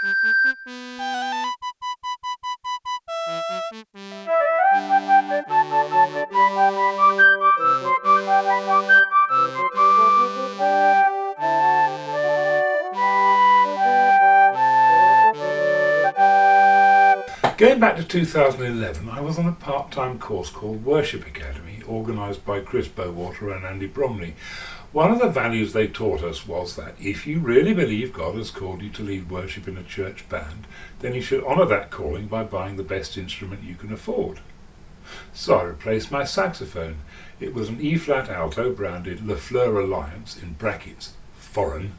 Going back to 2011, I was on a part-time course called Worship Academy, organised by Chris Bowater and Andy Bromley. One of the values they taught us was that if you really believe God has called you to lead worship in a church band, then you should honour that calling by buying the best instrument you can afford. So I replaced my saxophone. It was an E-flat alto branded Le Fleur Alliance, in brackets, foreign,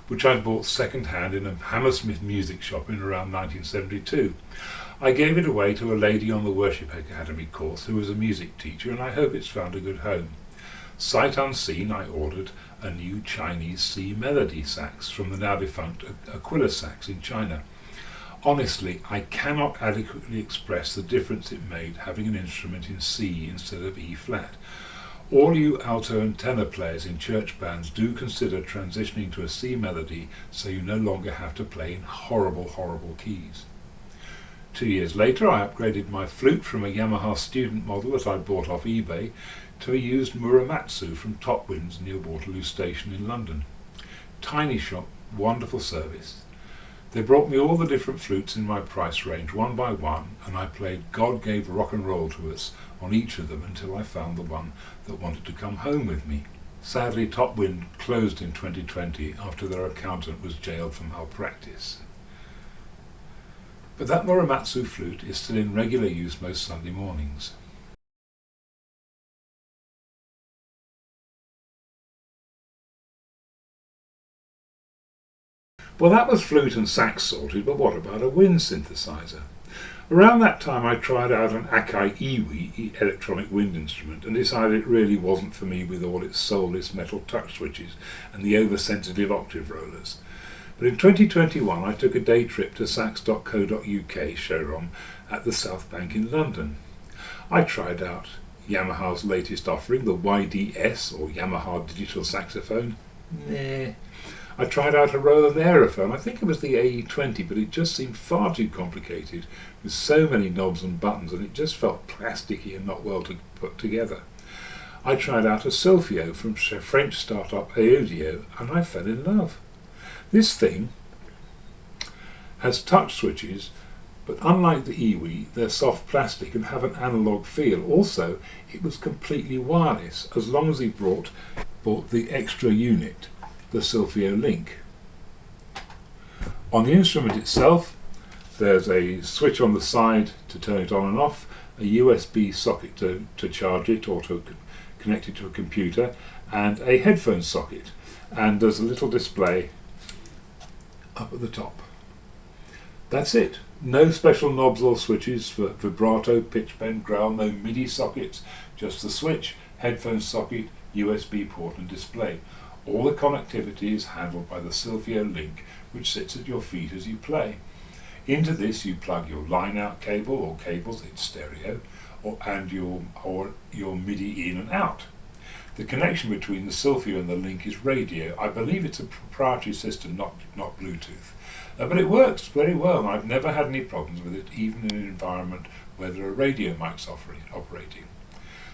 which I bought second-hand in a Hammersmith music shop in around 1972. I gave it away to a lady on the Worship Academy course who was a music teacher, and I hope it's found a good home. Sight unseen, I ordered a new Chinese C melody sax from the now defunct Aquila Sax in China. Honestly, I cannot adequately express the difference it made having an instrument in C instead of E-flat. All you alto and tenor players in church bands do consider transitioning to a C melody so you no longer have to play in horrible, horrible keys. 2 years later, I upgraded my flute from a Yamaha student model that I bought off eBay to a used Muramatsu from Top Winds near Waterloo Station in London. Tiny shop, wonderful service. They brought me all the different flutes in my price range one by one, and I played God Gave Rock and Roll to Us on each of them until I found the one that wanted to come home with me. Sadly, Top Wind closed in 2020 after their accountant was jailed for malpractice. But that Muramatsu flute is still in regular use most Sunday mornings. Well, that was flute and sax sorted, but what about a wind synthesizer? Around that time I tried out an Akai Iwi electronic wind instrument and decided it really wasn't for me with all its soulless metal touch switches and the oversensitive octave rollers. But in 2021 I took a day trip to sax.co.uk showroom at the South Bank in London. I tried out Yamaha's latest offering, the YDS or Yamaha Digital Saxophone. Nah. I tried out a Roland Aerophone, I think it was the AE20, but it just seemed far too complicated with so many knobs and buttons, and it just felt plasticky and not well to put together. I tried out a Sylphyo from French startup Aodyo, and I fell in love. This thing has touch switches, but unlike the Iwi, they're soft plastic and have an analogue feel. Also, it was completely wireless, as long as he bought the extra unit, the Sylphyo Link. On the instrument itself, there's a switch on the side to turn it on and off, a USB socket to charge it or to connect it to a computer, and a headphone socket. And there's a little display up at the top. That's it. No special knobs or switches for vibrato, pitch bend, growl, no MIDI sockets, just the switch, headphone socket, USB port and display. All the connectivity is handled by the Sylphyo Link, which sits at your feet as you play. Into this you plug your line-out cable or cables, it's stereo, and your MIDI in and out. The connection between the Sylphyo and the Link is radio. I believe it's a proprietary system, not Bluetooth. But it works very well, and I've never had any problems with it, even in an environment where there are radio mics operating.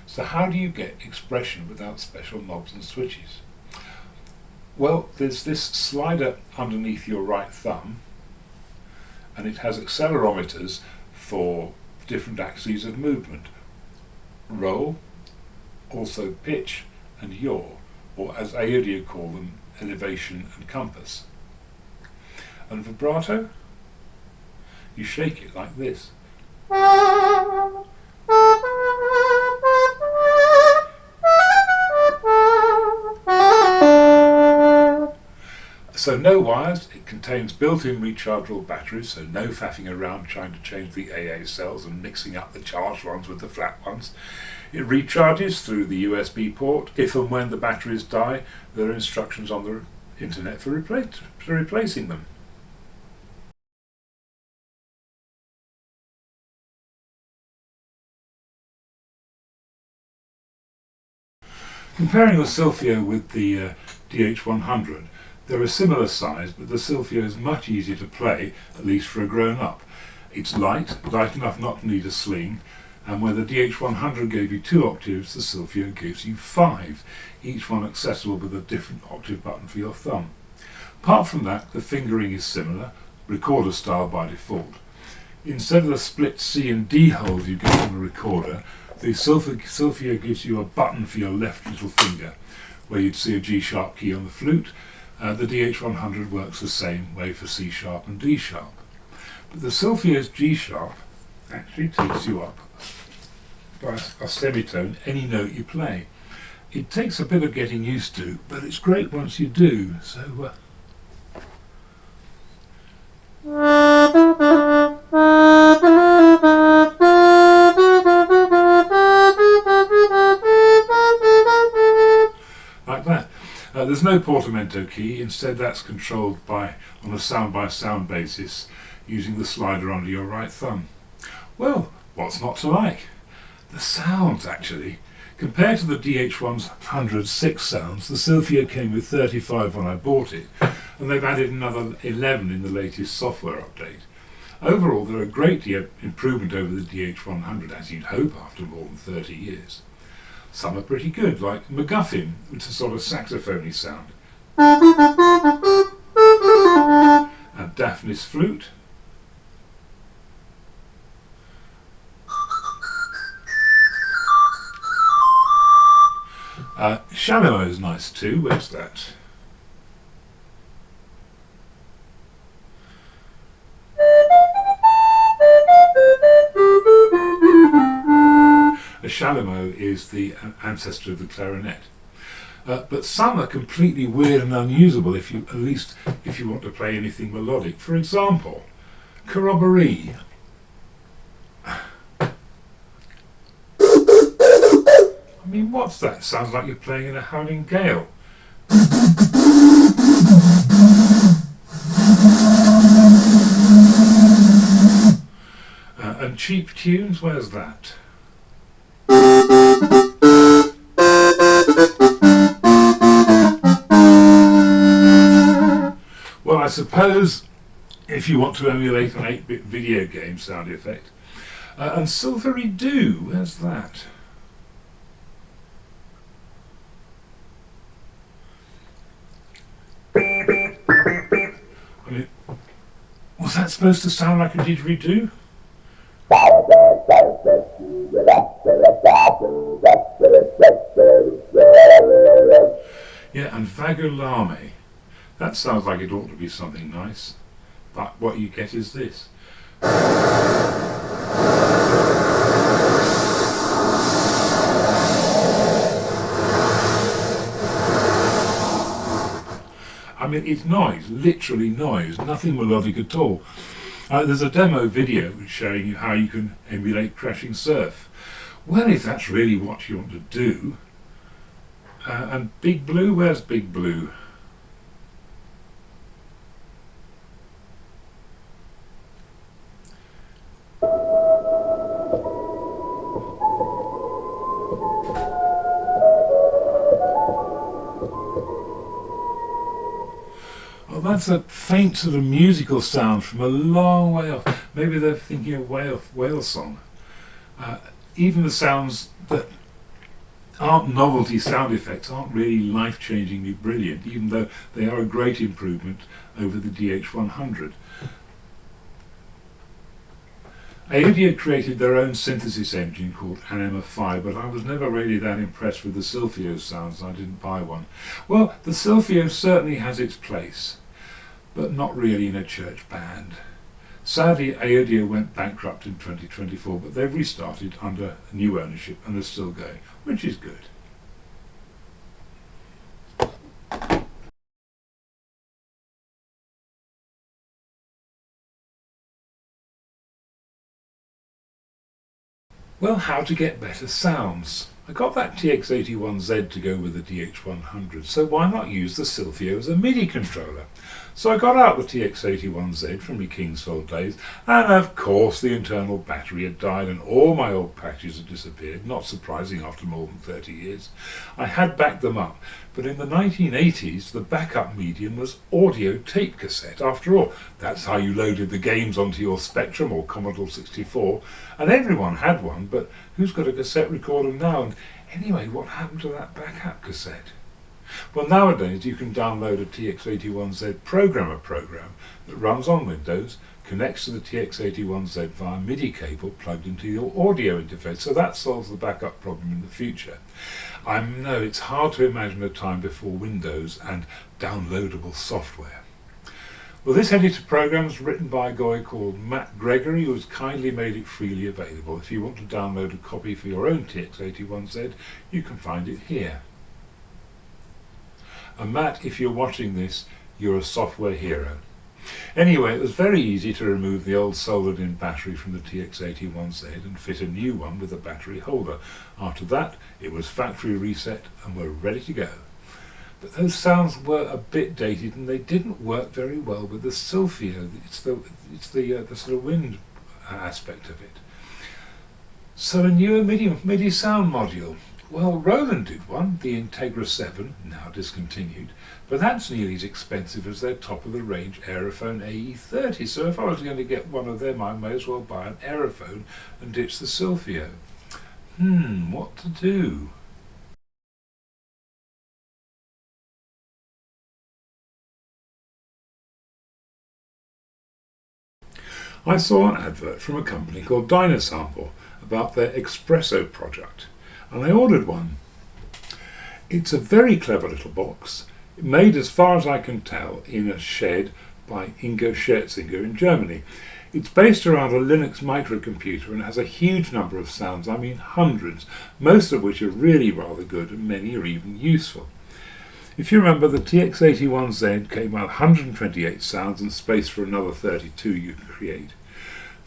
So how do you get expression without special knobs and switches? Well, there's this slider underneath your right thumb, and it has accelerometers for different axes of movement. Roll, also pitch and yaw, or as Aodyo call them, elevation and compass. And vibrato, you shake it like this. So no wires, it contains built-in rechargeable batteries, so no faffing around trying to change the AA cells and mixing up the charged ones with the flat ones. It recharges through the USB port. If and when the batteries die, there are instructions on the internet for replacing them. Comparing the Sylphyo with the DH100, They're a similar size, but the Sylphyo is much easier to play, at least for a grown-up. It's light enough not to need a sling, and where the DH100 gave you 2 octaves, the Sylphyo gives you 5, each one accessible with a different octave button for your thumb. Apart from that, the fingering is similar, recorder style by default. Instead of the split C and D holes you get on the recorder, the Sylphyo gives you a button for your left little finger, where you'd see a G sharp key on the flute. The DH100 works the same way for C sharp and D sharp. But the Sylphyo's G sharp actually takes you up by a semitone any note you play. It takes a bit of getting used to, but it's great once you do. So like that. There's no portamento key. Instead, that's controlled on a sound-by-sound basis using the slider under your right thumb. Well, what's not to like? The sounds, actually. Compared to the DH100's 6 sounds, the Sylphyo came with 35 when I bought it, and they've added another 11 in the latest software update. Overall, they're a great improvement over the DH100, as you'd hope after more than 30 years. Some are pretty good, like MacGuffin, which is a sort of saxophony sound, and Daphne's flute, Shallow is nice too. Where's that? A Shallow is the ancestor of the clarinet. But some are completely weird and unusable if you want to play anything melodic. For example, corroboree. I mean, what's that? Sounds like you're playing in a howling gale. And cheap tunes, where's that? Well, I suppose if you want to emulate an 8-bit video game sound effect. And silvery do, where's that? I mean, was that supposed to sound like a didgeridoo? Yeah, and Vagolame. That sounds like it ought to be something nice. But what you get is this. I mean, it's noise, literally noise, nothing melodic at all. There's a demo video showing you how you can emulate crashing surf. Well, if that's really what you want to do. And Big Blue, where's Big Blue? Well, that's a faint sort of musical sound from a long way off. Maybe they're thinking of whale song. Even the sounds that aren't novelty sound effects aren't really life-changingly brilliant, even though they are a great improvement over the DH100. Aodyo created their own synthesis engine called Anima 5, but I was never really that impressed with the Sylphyo sounds, I didn't buy one. Well, the Sylphyo certainly has its place, but not really in a church band. Sadly, Aodyo went bankrupt in 2024, but they've restarted under new ownership and they're still going, which is good. Well, how to get better sounds? I got that TX81Z to go with the DH100, so why not use the Sylphyo as a MIDI controller? So I got out the TX81Z from my Kingsfold days, and of course the internal battery had died and all my old patches had disappeared, not surprising after more than 30 years. I had backed them up, But in the 1980s, the backup medium was audio tape cassette. After all, that's how you loaded the games onto your Spectrum or Commodore 64, and everyone had one, but who's got a cassette recorder now? And anyway, what happened to that backup cassette? Well, nowadays you can download a TX81Z programmer program that runs on Windows, connects to the TX81Z via MIDI cable plugged into your audio interface, so that solves the backup problem in the future. I know it's hard to imagine a time before Windows and downloadable software. Well, this editor program is written by a guy called Matt Gregory, who has kindly made it freely available. If you want to download a copy for your own TX81Z, you can find it here. And Matt, if you're watching this, you're a software hero. Anyway, it was very easy to remove the old soldered-in battery from the TX81Z and fit a new one with a battery holder. After that, it was factory reset and we're ready to go. But those sounds were a bit dated and they didn't work very well with the Sylphyo. It's the sort of wind aspect of it. So a newer MIDI sound module. Well, Roland did one, the Integra 7, now discontinued, but that's nearly as expensive as their top-of-the-range Aerophone AE30, so if I was going to get one of them, I may as well buy an Aerophone and ditch the Sylphyo. What to do? I saw an advert from a company called Dynasample about their XpressO project, and I ordered one. It's a very clever little box, made as far as I can tell in a shed by Ingo Scherzinger in Germany. It's based around a Linux microcomputer and has a huge number of sounds, I mean hundreds, most of which are really rather good and many are even useful. If you remember, the TX81Z came out 128 sounds and space for another 32 you can create.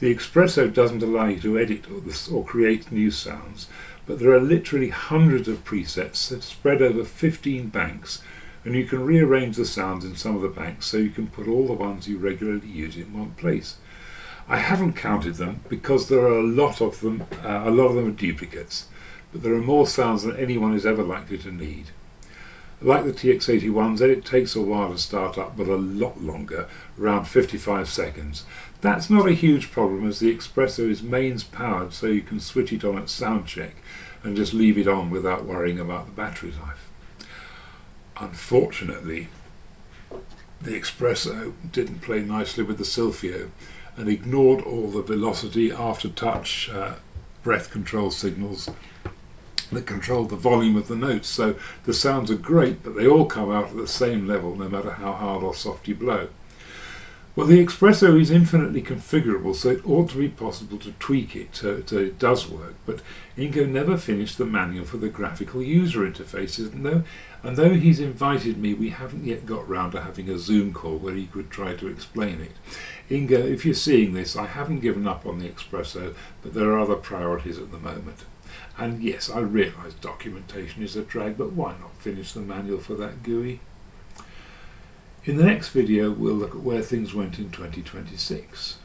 The XpressO doesn't allow you to edit or create new sounds, but there are literally hundreds of presets that spread over 15 banks, and you can rearrange the sounds in some of the banks so you can put all the ones you regularly use in one place. I haven't counted them because there are a lot of them are duplicates, but there are more sounds than anyone is ever likely to need. Like the TX81Z, it takes a while to start up, but a lot longer, around 55 seconds. That's not a huge problem as the XpressO is mains powered, so you can switch it on at sound check and just leave it on without worrying about the battery life. Unfortunately, the XpressO didn't play nicely with the Sylphyo and ignored all the velocity, aftertouch, breath control signals that control the volume of the notes, so the sounds are great, but they all come out at the same level no matter how hard or soft you blow. Well, the XpressO is infinitely configurable, so it ought to be possible to tweak it so it does work, but Ingo never finished the manual for the graphical user interfaces, and though he's invited me, we haven't yet got round to having a Zoom call where he could try to explain it. Ingo, if you're seeing this, I haven't given up on the XpressO, but there are other priorities at the moment. And yes, I realise documentation is a drag, but why not finish the manual for that GUI? In the next video, we'll look at where things went in 2026.